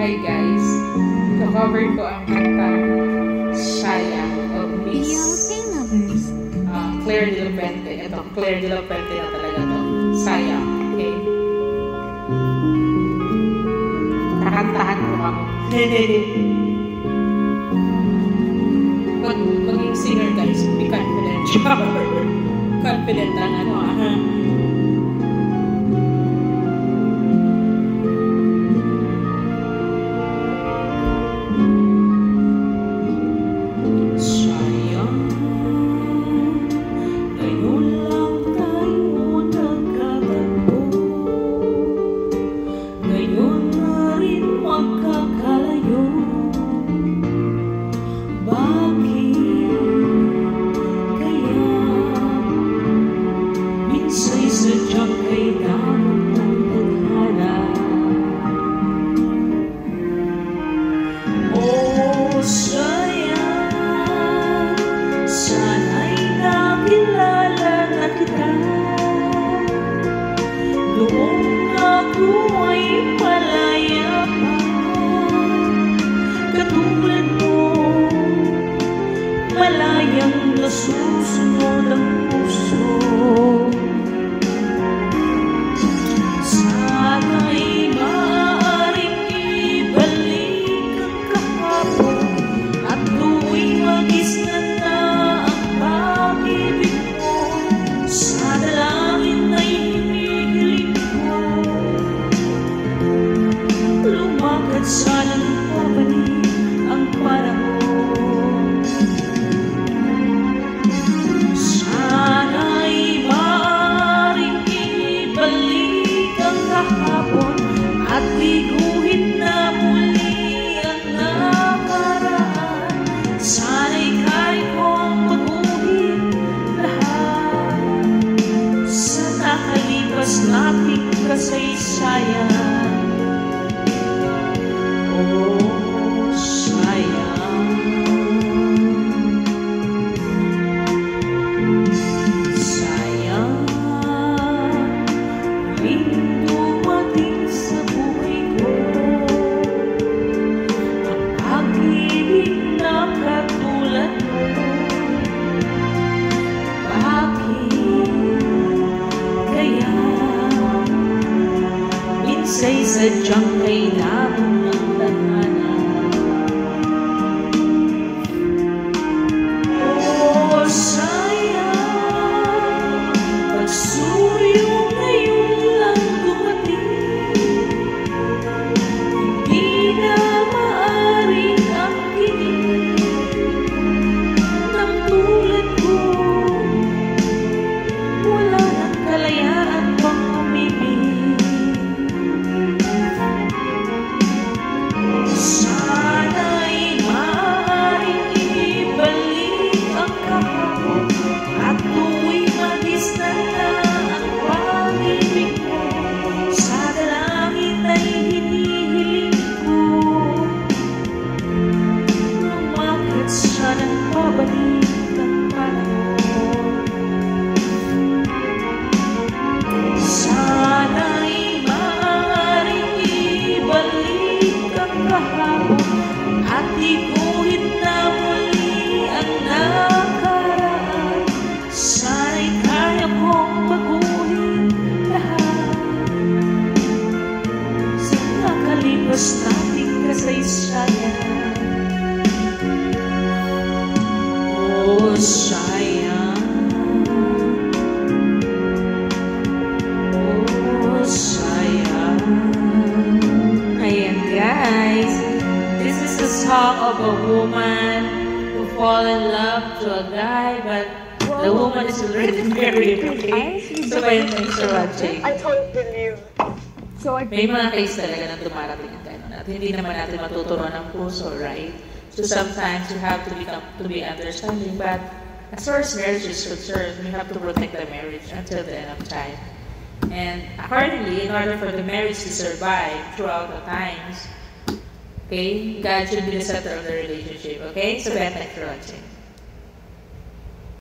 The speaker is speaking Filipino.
Hi guys, ito-cover ko ang kantang Sayang of Miss Claire de la Fuente. Ito, Claire de la Fuente na talaga to. Sayang, okay? Kakantahan ko ako. Maging singer guys, be confident. Confident lang ano malayang nasusunod ang puso. Sana'y maaaring ibalik ang kahapon at tuwing magisnan na ang pag-ibig mo. Sa dalangin ay hinihiling ko, lumakad sanang pabalik ang panahon. At biguhin na muli ang nakaraan. Sana'y kaya kong baguhin lahat sa nakalipas nating kasaysayan. Oh, sayang, sayang, say sadyang kailangan ng tadhana. Oh, sayang, pagsuyo ngayon lang dumating. Hindi na maaaring ang kinig ng tulad ko. Wala ng kalayaan pang umibig. At iguhit na muli ang nakaraan. Sana'y kaya kong baguhin lahat sa nakalipas nating kasaysayan. Oh, sayang, oh, sayang. Ayan guys, this is a song of a woman who fall in love to a guy, but the woman is already married, okay? So, thanks for watching. I told you. May mga case talaga na dumarating ang gano'n at hindi naman natin matuturuan ng puso, right? So, sometimes you have to be understanding, but as far as marriage is concerned, we have to protect the marriage until the end of time. And accordingly, in order for the marriage to survive throughout the times, okay, God should be the center of the relationship, okay? So, thanks for watching.